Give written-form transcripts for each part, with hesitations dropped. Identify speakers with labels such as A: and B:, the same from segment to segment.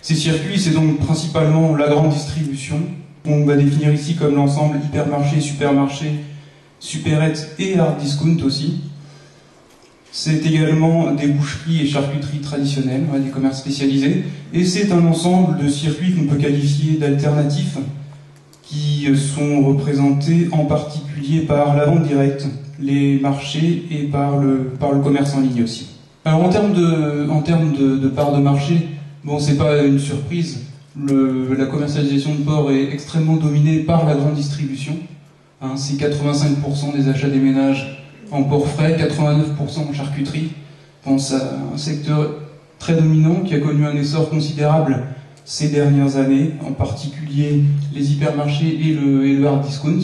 A: Ces circuits, c'est donc principalement la grande distribution, qu'on va définir ici comme l'ensemble hypermarché, supermarché, supérette et hard discount aussi. C'est également des boucheries et charcuteries traditionnelles, des commerces spécialisés, et c'est un ensemble de circuits qu'on peut qualifier d'alternatifs, qui sont représentés en particulier par la vente directe, les marchés et par le commerce en ligne aussi. Alors en termes de part de marché, bon, c'est pas une surprise, la commercialisation de porc est extrêmement dominée par la grande distribution. C'est 85% des achats des ménages en porc frais, 89% en charcuterie. C'est un secteur très dominant qui a connu un essor considérable ces dernières années, en particulier les hypermarchés et le hard discount.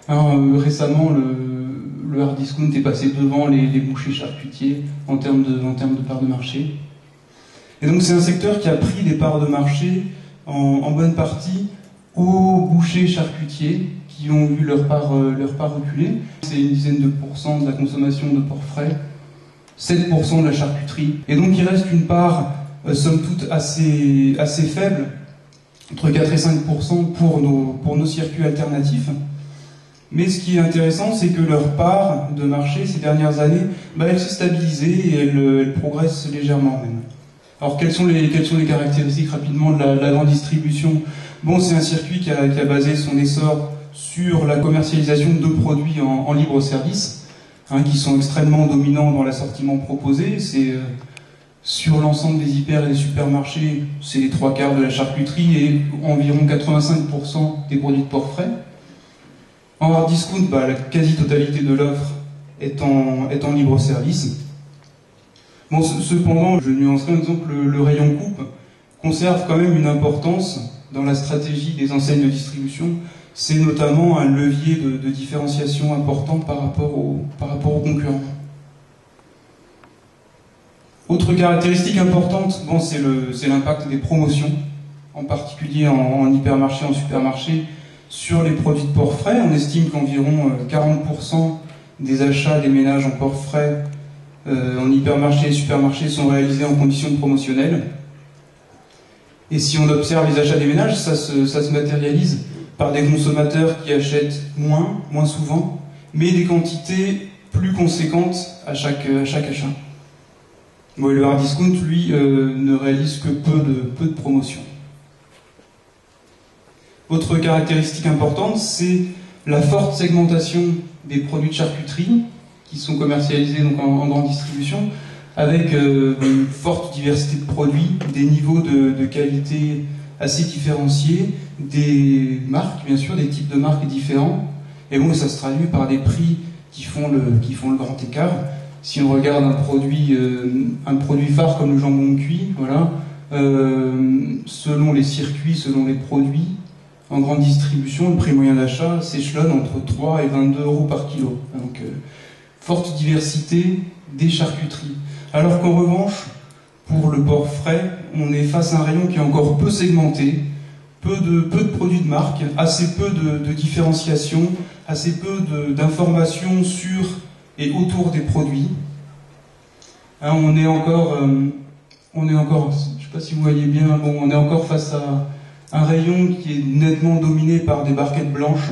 A: Récemment, le hard discount est passé devant les bouchers charcutiers en termes de part de marché. Et donc c'est un secteur qui a pris des parts de marché en bonne partie aux bouchers charcutiers qui ont vu leur part reculer. C'est une dizaine de pourcents de la consommation de porc frais, 7% de la charcuterie. Et donc il reste une part, somme toute, assez faible, entre 4 et 5% pour nos circuits alternatifs. Mais ce qui est intéressant, c'est que leur part de marché ces dernières années, elle s'est stabilisée et elle progresse légèrement même. Alors quelles sont les caractéristiques rapidement de la grande distribution? Bon, c'est un circuit qui a basé son essor sur la commercialisation de produits en libre service, qui sont extrêmement dominants dans l'assortiment proposé. C'est sur l'ensemble des hyper et des supermarchés, c'est les 3/4 de la charcuterie et environ 85% des produits de porc frais. En hard discount, la quasi-totalité de l'offre est en libre service. Bon, cependant, je nuancerai en disant que le rayon coupe conserve quand même une importance dans la stratégie des enseignes de distribution. C'est notamment un levier de différenciation important par rapport aux concurrents. Autre caractéristique importante, c'est l'impact des promotions, en particulier en hypermarché, en supermarché, sur les produits de porc frais. On estime qu'environ 40% des achats des ménages en porc frais en hypermarché et supermarché sont réalisés en conditions promotionnelles. Et si on observe les achats des ménages, ça se matérialise par des consommateurs qui achètent moins souvent, mais des quantités plus conséquentes à chaque achat. Bon, le hard discount, lui, ne réalise que peu de promotions. Autre caractéristique importante, c'est la forte segmentation des produits de charcuterie qui sont commercialisés donc en grande distribution, avec une forte diversité de produits, des niveaux de qualité assez différenciés, des marques, bien sûr, des types de marques différents. Et bon, ça se traduit par des prix qui font le grand écart. Si on regarde un produit phare comme le jambon cuit, voilà, selon les circuits, selon les produits, en grande distribution, le prix moyen d'achat s'échelonne entre 3 et 22 € par kilo. Donc, forte diversité des charcuteries. Alors qu'en revanche, pour le porc frais, on est face à un rayon qui est encore peu segmenté, peu de produits de marque, assez peu de différenciation, assez peu d'informations sur et autour des produits. On est encore, je ne sais pas si vous voyez bien, on est encore face à un rayon qui est nettement dominé par des barquettes blanches,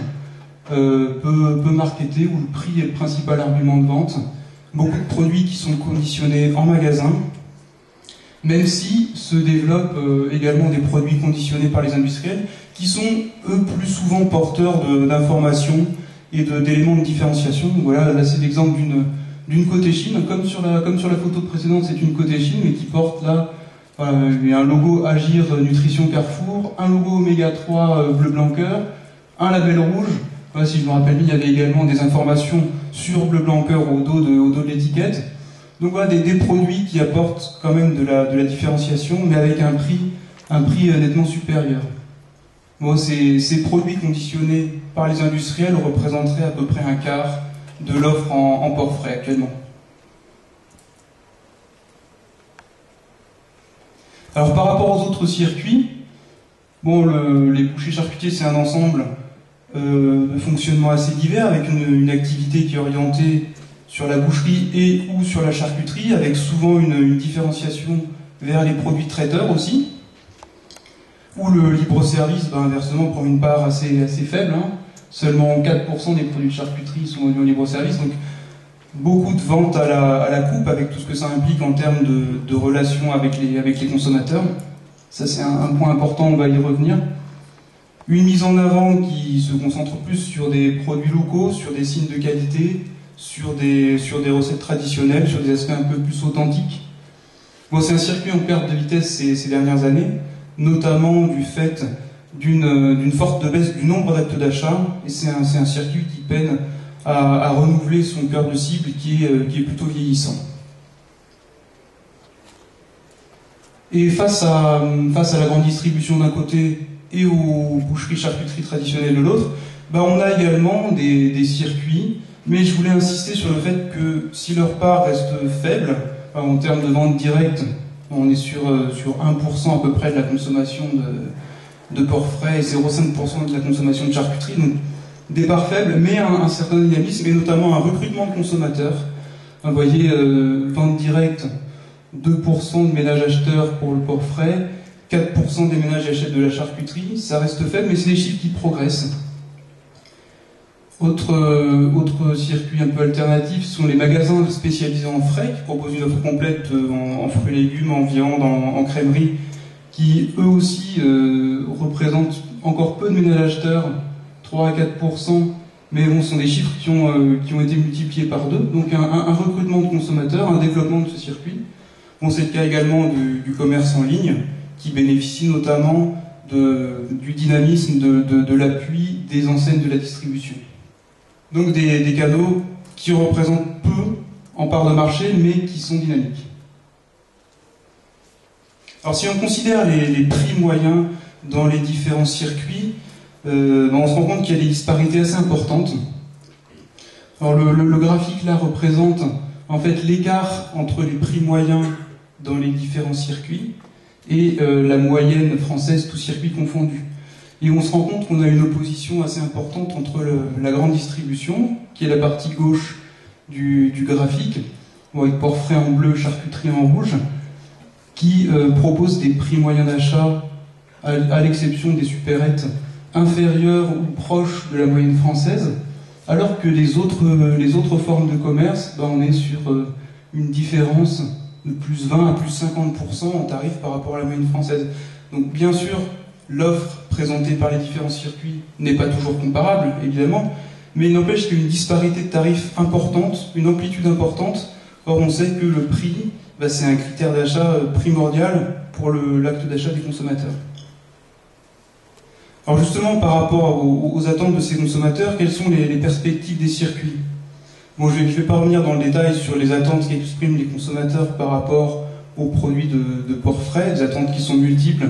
A: peu marketées, où le prix est le principal argument de vente. Beaucoup de produits qui sont conditionnés en magasin, même si se développent également des produits conditionnés par les industriels, qui sont, eux, plus souvent porteurs d'informations et d'éléments de différenciation. Voilà, là c'est l'exemple d'une côte Chine, comme sur la photo précédente, c'est une côte Chine, mais qui porte là un logo Agir Nutrition Carrefour, un logo Oméga 3 Bleu Blanc Cœur, un label rouge. Voilà, si je me rappelle bien, il y avait également des informations sur Bleu Blanc Cœur au dos de l'étiquette. Donc voilà, des produits qui apportent quand même de la différenciation, mais avec un prix nettement supérieur. Bon, ces produits conditionnés par les industriels représenteraient à peu près un quart de l'offre en porc frais actuellement. Alors par rapport aux autres circuits, les bouchers charcutiers, c'est un ensemble de fonctionnement assez divers, avec une activité qui est orientée sur la boucherie et ou sur la charcuterie, avec souvent une différenciation vers les produits traiteurs aussi, où le libre-service, inversement, prend une part assez faible. Seulement 4% des produits de charcuterie sont vendus au libre-service, donc beaucoup de ventes à la coupe, avec tout ce que ça implique en termes de relations avec les consommateurs. Ça, c'est un point important, on va y revenir. Une mise en avant qui se concentre plus sur des produits locaux, sur des signes de qualité, sur des recettes traditionnelles, sur des aspects un peu plus authentiques. Bon, c'est un circuit en perte de vitesse ces dernières années, notamment du fait d'une forte baisse du nombre d'actes d'achat, et c'est un circuit qui peine à renouveler son cœur de cible qui est plutôt vieillissant. Et face à la grande distribution d'un côté et aux boucheries-charcuteries traditionnelles de l'autre, on a également des circuits, mais je voulais insister sur le fait que si leur part reste faible, en termes de vente directe, on est sur 1% à peu près de la consommation de porc frais et 0,5% de la consommation de charcuterie, donc des parts faibles, mais un certain dynamisme, et notamment un recrutement de consommateurs. Vous voyez, vente directe, 2% de ménages acheteurs pour le porc frais, 4% des ménages achètent de la charcuterie, ça reste faible, mais c'est des chiffres qui progressent. Autre circuit un peu alternatif sont les magasins spécialisés en frais, qui proposent une offre complète en fruits et légumes, en viande, en crèmerie, qui eux aussi représentent encore peu de ménages acheteurs, 3 à 4%, mais bon, ce sont des chiffres qui ont été multipliés par 2, donc un recrutement de consommateurs, un développement de ce circuit. Bon, c'est le cas également du commerce en ligne, qui bénéficie notamment du dynamisme, de l'appui des enseignes de la distribution. Donc des canaux qui représentent peu en part de marché, mais qui sont dynamiques. Alors si on considère les prix moyens dans les différents circuits, on se rend compte qu'il y a des disparités assez importantes. Alors le graphique là représente en fait l'écart entre les prix moyens dans les différents circuits et la moyenne française, tous circuits confondus. Et on se rend compte qu'on a une opposition assez importante entre la grande distribution, qui est la partie gauche du graphique, avec porc frais en bleu, charcuterie en rouge, qui propose des prix moyens d'achat, à l'exception des supérettes, inférieurs ou proches de la moyenne française, alors que les autres formes de commerce, on est sur une différence de plus 20 à plus 50% en tarif par rapport à la moyenne française. Donc bien sûr, l'offre présentée par les différents circuits n'est pas toujours comparable, évidemment, mais il n'empêche qu'il y a une disparité de tarifs importante, une amplitude importante. Or, on sait que le prix, c'est un critère d'achat primordial pour l'acte d'achat des consommateurs. Alors justement, par rapport aux attentes de ces consommateurs, quelles sont les perspectives des circuits? Bon, je ne vais pas revenir dans le détail sur les attentes qu'expriment les consommateurs par rapport aux produits de porc frais, des attentes qui sont multiples.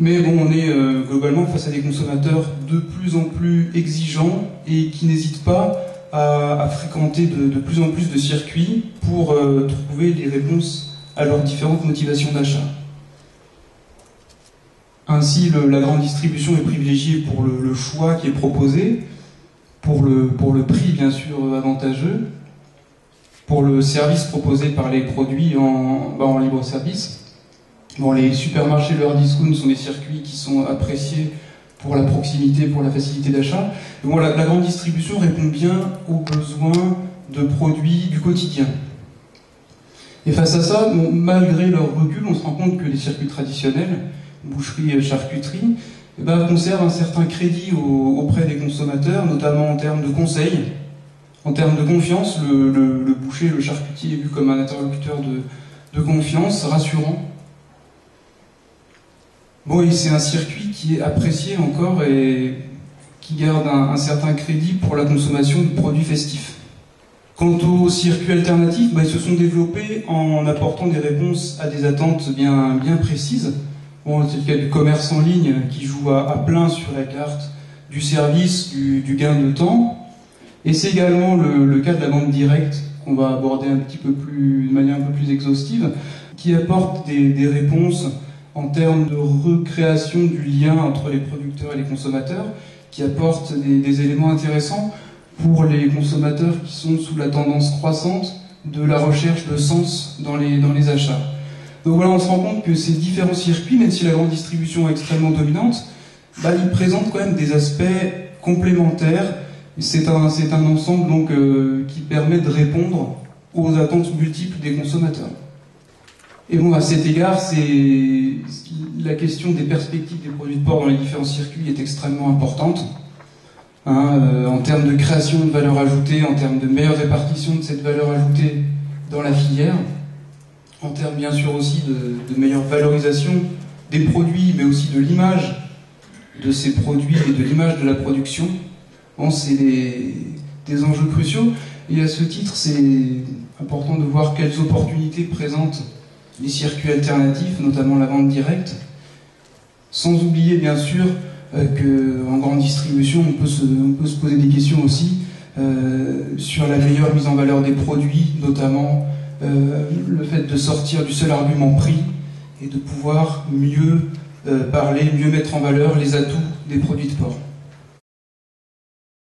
A: Mais bon, on est globalement face à des consommateurs de plus en plus exigeants et qui n'hésitent pas à fréquenter de plus en plus de circuits pour trouver les réponses à leurs différentes motivations d'achat. Ainsi, la grande distribution est privilégiée pour le choix qui est proposé, pour le prix bien sûr avantageux, pour le service proposé par les produits en libre-service. Bon, les supermarchés, le hard discount sont des circuits qui sont appréciés pour la proximité, pour la facilité d'achat. Bon, la grande distribution répond bien aux besoins de produits du quotidien. Et face à ça, malgré leur recul, on se rend compte que les circuits traditionnels, boucherie, charcuterie, conservent un certain crédit auprès des consommateurs, notamment en termes de conseils, en termes de confiance. Le boucher, le charcutier est vu comme un interlocuteur de confiance, rassurant. Bon, et c'est un circuit qui est apprécié encore et qui garde un certain crédit pour la consommation de produits festifs. Quant aux circuits alternatifs, ils se sont développés en apportant des réponses à des attentes bien précises. Bon, c'est le cas du commerce en ligne qui joue à plein sur la carte du service, du gain de temps. Et c'est également le cas de la vente directe qu'on va aborder de manière un peu plus exhaustive, qui apporte des réponses en termes de recréation du lien entre les producteurs et les consommateurs, qui apporte des éléments intéressants pour les consommateurs qui sont sous la tendance croissante de la recherche de sens dans les achats. Donc voilà, on se rend compte que ces différents circuits, même si la grande distribution est extrêmement dominante, ils présentent quand même des aspects complémentaires. C'est un ensemble donc, qui permet de répondre aux attentes multiples des consommateurs. Et bon, à cet égard, la question des perspectives des produits de port dans les différents circuits est extrêmement importante. En termes de création de valeur ajoutée, en termes de meilleure répartition de cette valeur ajoutée dans la filière, en termes bien sûr aussi de meilleure valorisation des produits, mais aussi de l'image de ces produits et de l'image de la production. Bon, c'est des enjeux cruciaux. Et à ce titre, c'est important de voir quelles opportunités présentent les circuits alternatifs, notamment la vente directe, sans oublier bien sûr qu'en grande distribution, on peut se poser des questions aussi sur la meilleure mise en valeur des produits, notamment le fait de sortir du seul argument prix et de pouvoir mieux parler, mieux mettre en valeur les atouts des produits de port.